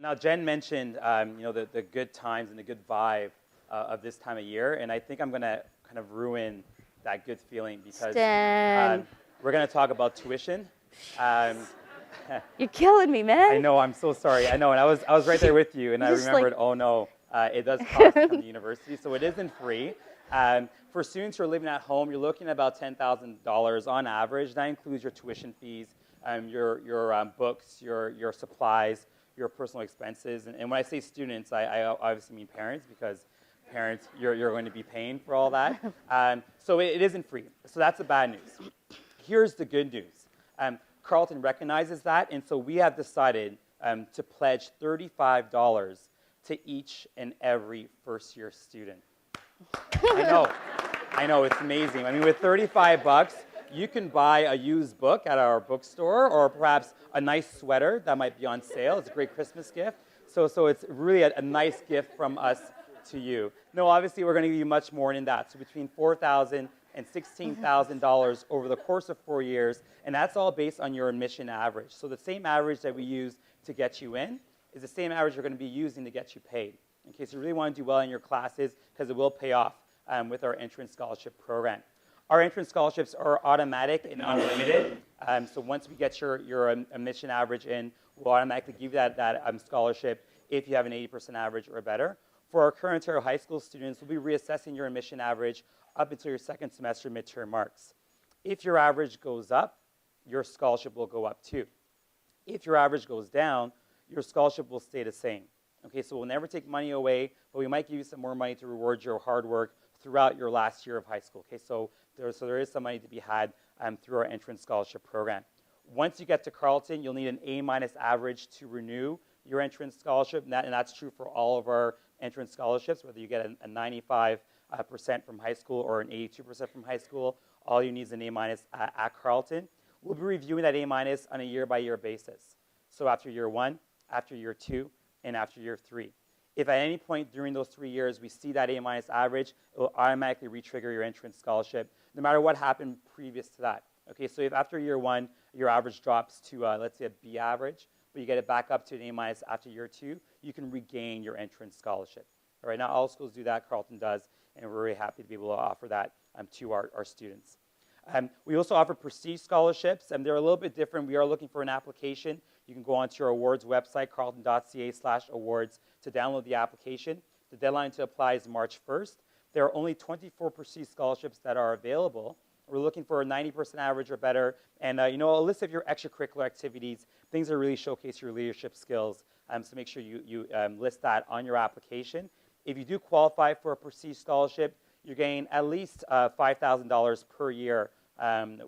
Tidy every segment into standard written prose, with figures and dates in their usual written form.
Now, Jen mentioned, the good times and the good vibe of this time of year, and I think I'm going to kind of ruin that good feeling because we're going to talk about tuition. You're killing me, man. I know, I'm so sorry. I know, and I was right there with you, and I remembered, oh no, it does cost to come to university, so it isn't free. For students who are living at home, you're looking at about $10,000 on average. That includes your tuition fees, your books, your supplies, your personal expenses. And when I say students, I obviously mean parents, because parents, you're going to be paying for all that. So it isn't free. So that's the bad news. Here's the good news. Carleton recognizes that, and so we have decided to pledge $35 to each and every first-year student. I know, it's amazing. I mean, with 35 bucks, you can buy a used book at our bookstore, or perhaps a nice sweater that might be on sale. It's a great Christmas gift. So it's really a nice gift from us to you. No, obviously, we're going to give you much more than that. So between $4,000 and $16,000 over the course of 4 years, and that's all based on your admission average. So the same average that we use to get you in is the same average you're going to be using to get you paid, in case you really want to do well in your classes, because it will pay off with our entrance scholarship program. Our entrance scholarships are automatic and unlimited. So once we get your admission average in, we'll automatically give you that scholarship if you have an 80% average or better. For our current Ontario high school students, we'll be reassessing your admission average up until your second semester midterm marks. If your average goes up, your scholarship will go up too. If your average goes down, your scholarship will stay the same. Okay, so we'll never take money away, but we might give you some more money to reward your hard work throughout your last year of high school. Okay, so there is some money to be had through our entrance scholarship program. Once you get to Carleton, you'll need an A- average to renew your entrance scholarship, and that's true for all of our entrance scholarships, whether you get a 95% from high school or an 82% from high school. All you need is an A- at Carleton. We'll be reviewing that A- on a year-by-year basis. So after year 1, after year 2, and after year 3. If at any point during those 3 years we see that A- average, it will automatically re-trigger your entrance scholarship, no matter what happened previous to that. Okay, so if after year 1 your average drops to, let's say, a B average, but you get it back up to an A- after year 2, you can regain your entrance scholarship. All right, not all schools do that, Carleton does, and we're really happy to be able to offer that to our students. We also offer prestige scholarships, and they're a little bit different. We are looking for an application. You can go onto our awards website, carleton.ca/awards, to download the application. The deadline to apply is March 1st. There are only 24 prestige scholarships that are available. We're looking for a 90% average or better, and a list of your extracurricular activities, things that really showcase your leadership skills. So make sure you list that on your application. If you do qualify for a prestige scholarship, you're getting at least $5,000 per year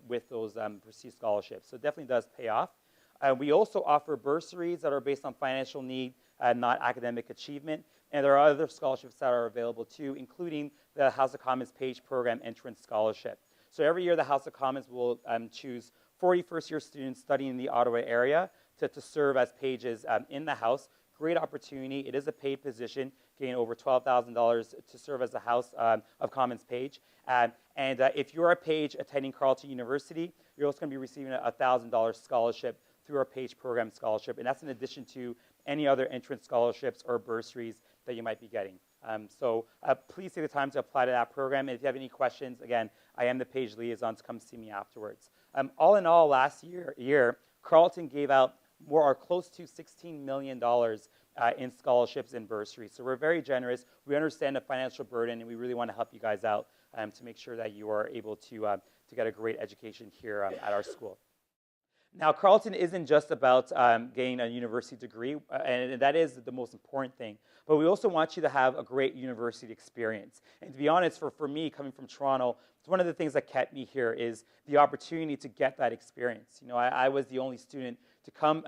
with those prestige scholarships. So it definitely does pay off. We also offer bursaries that are based on financial need, not academic achievement. And there are other scholarships that are available too, including the House of Commons Page Program Entrance Scholarship. So every year the House of Commons will choose 40 first-year students studying in the Ottawa area to serve as pages in the House. Great opportunity. It is a paid position, getting over $12,000 to serve as the House of Commons page. And if you're a page attending Carleton University, you're also going to be receiving a $1,000 scholarship through our Page Program Scholarship. And that's in addition to any other entrance scholarships or bursaries that you might be getting. So please take the time to apply to that program. And if you have any questions, again, I am the page liaison, so come see me afterwards. All in all, last year, Carleton gave out more or close to $16 million in scholarships and bursaries. So we're very generous. We understand the financial burden, and we really want to help you guys out to make sure that you are able to get a great education here at our school. Now, Carleton isn't just about getting a university degree, and that is the most important thing. But we also want you to have a great university experience. And to be honest, for me, coming from Toronto, it's one of the things that kept me here is the opportunity to get that experience. I was the only student to come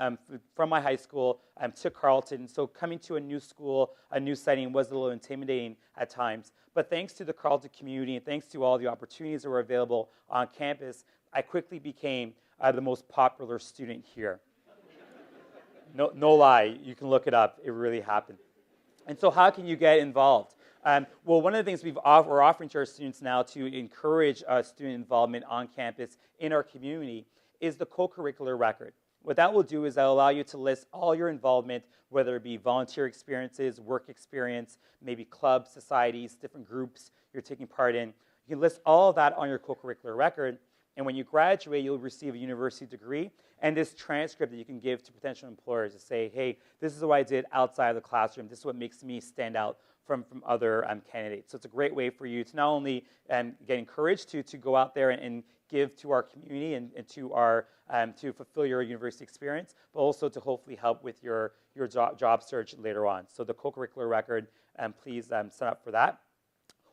from my high school to Carleton. So coming to a new school, a new setting was a little intimidating at times. But thanks to the Carleton community and thanks to all the opportunities that were available on campus, I quickly became the most popular student here. No lie, you can look it up. It really happened. And so how can you get involved? Well, one of the things we're offering to our students now to encourage student involvement on campus in our community is the co-curricular record. What that will do is that will allow you to list all your involvement, whether it be volunteer experiences, work experience, maybe clubs, societies, different groups you're taking part in. You can list all of that on your co-curricular record, and when you graduate, you'll receive a university degree and this transcript that you can give to potential employers to say, hey, this is what I did outside of the classroom. This is what makes me stand out from other candidates. So it's a great way for you to not only get encouraged to go out there and give to our community and to fulfill your university experience, but also to hopefully help with your job search later on. So the co-curricular record, please sign up for that.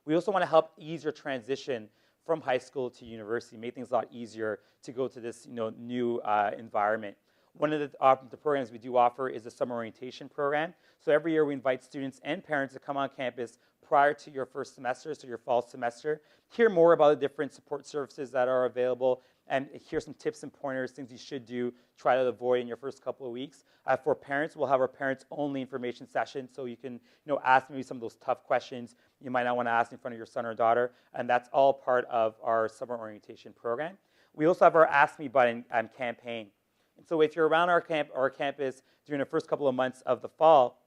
We also want to help ease your transition from high school to university, make things a lot easier to go to this new environment. One of the programs we do offer is a summer orientation program. So every year we invite students and parents to come on campus prior to your first semester, so your fall semester, hear more about the different support services that are available, and hear some tips and pointers, things you should do, try to avoid in your first couple of weeks. For parents, we'll have our parents-only information session, so you can ask maybe some of those tough questions you might not want to ask in front of your son or daughter, and that's all part of our summer orientation program. We also have our Ask Me Button campaign. And so if you're around our campus during the first couple of months of the fall,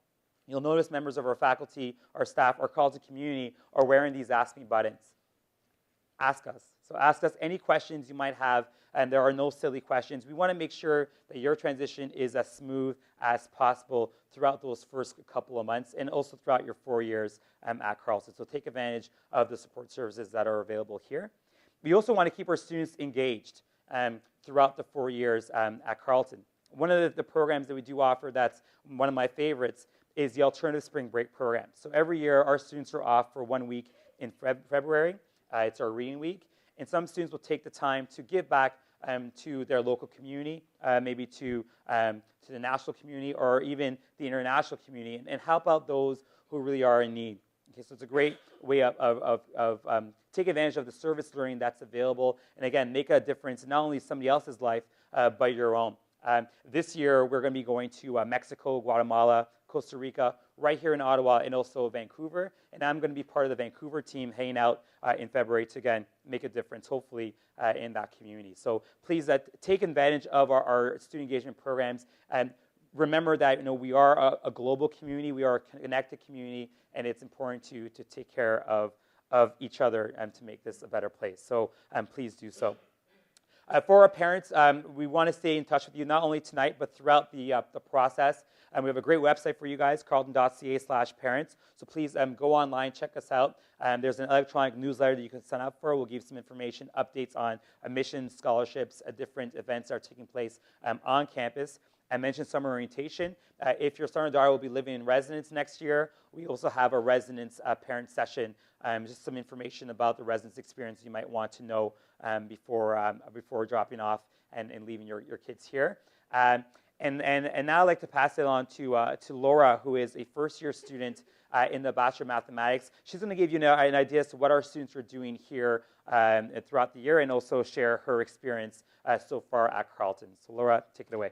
you'll notice members of our faculty, our staff, our Carleton community are wearing these Ask Me buttons. Ask us. So ask us any questions you might have, and there are no silly questions. We want to make sure that your transition is as smooth as possible throughout those first couple of months and also throughout your 4 years at Carleton. So take advantage of the support services that are available here. We also want to keep our students engaged throughout the 4 years at Carleton. One of the programs that we do offer that's one of my favorites is the Alternative Spring Break program. So every year our students are off for 1 week in February. It's our reading week. And some students will take the time to give back to their local community, maybe to the national community or even the international community, and help out those who really are in need. Okay, so it's a great way of take advantage of the service learning that's available, and again, make a difference in not only somebody else's life, but your own. This year, we're going to be going to Mexico, Guatemala, Costa Rica, right here in Ottawa, and also Vancouver. And I'm going to be part of the Vancouver team hanging out in February to, again, make a difference, hopefully, in that community. So please take advantage of our student engagement programs. And remember that we are a global community. We are a connected community. And it's important to take care of each other and to make this a better place. So please do so. For our parents, we want to stay in touch with you not only tonight, but throughout the process. We have a great website for you guys, carleton.ca/parents. So please go online, check us out. There's an electronic newsletter that you can sign up for. We'll give some information, updates on admissions, scholarships, different events that are taking place on campus. I mentioned summer orientation. If your son or daughter will be living in residence next year, we also have a residence parent session, just some information about the residence experience you might want to know before dropping off and leaving your kids here. And now I'd like to pass it on to Laura, who is a first-year student in the Bachelor of Mathematics. She's going to give you an idea as to what our students are doing here throughout the year and also share her experience so far at Carleton. So Laura, take it away.